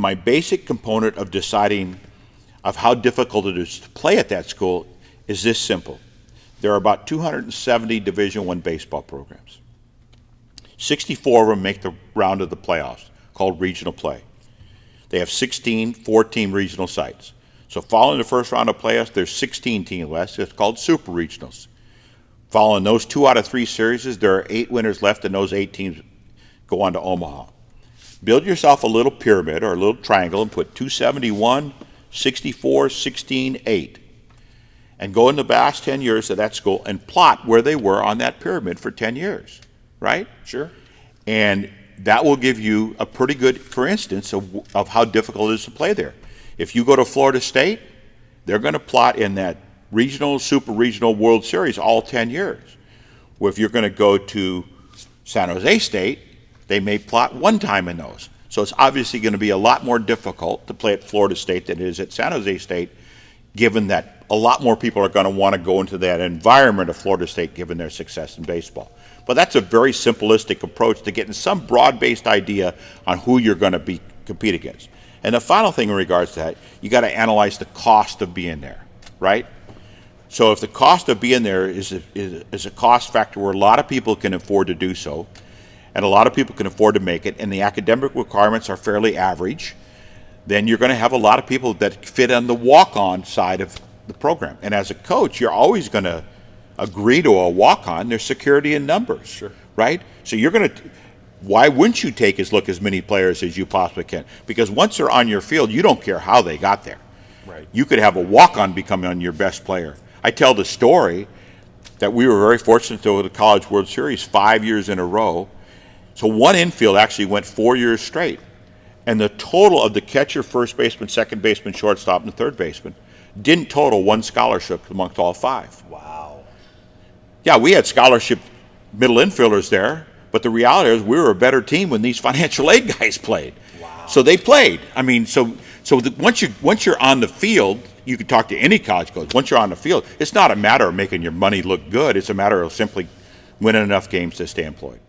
my basic component of deciding of how difficult it is to play at that school is this simple. There are about 270 Division I baseball programs. 64 of them make the round of the playoffs, called regional play. They have 16 four-team regional sites. So following the first round of playoffs, there's 16 teams left. It's called super regionals. Following those 2 out of 3 series, there are 8 winners left, and those 8 teams go on to Omaha. Build yourself a little pyramid or a little triangle and put 271, 64, 16, 8. And go in the past 10 years of that school and plot where they were on that pyramid for 10 years, right? Sure. And that will give you a pretty good, for instance, of how difficult it is to play there. If you go to Florida State, they're going to plot in that regional, super regional World Series all 10 years. Well, if you're going to go to San Jose State, they may plot one time in those. So it's obviously going to be a lot more difficult to play at Florida State than it is at San Jose State, given that a lot more people are going to want to go into that environment of Florida State given their success in baseball. But that's a very simplistic approach to getting some broad-based idea on who you're going to compete against. And the final thing in regards to that, you got to analyze the cost of being there, right? So if the cost of being there is a cost factor where a lot of people can afford to do so, and a lot of people can afford to make it, and the academic requirements are fairly average, then you're going to have a lot of people that fit on the walk-on side of the program. And as a coach, you're always going to agree to a walk-on. There's security in numbers, sure, right? So you're going to, why wouldn't you take as many players as you possibly can? Because once they're on your field, you don't care how they got there. Right. You could have a walk-on become your best player. I tell the story that we were very fortunate to go to the College World Series 5 years in a row. So one infield actually went 4 years straight. And the total of the catcher, first baseman, second baseman, shortstop, and third baseman didn't total one scholarship amongst all 5. Wow. Yeah, we had scholarship middle infielders there, but the reality is we were a better team when these financial aid guys played. Wow. So they played. I mean, once you're on the field, you can talk to any college coach. Once you're on the field, it's not a matter of making your money look good. It's a matter of simply winning enough games to stay employed.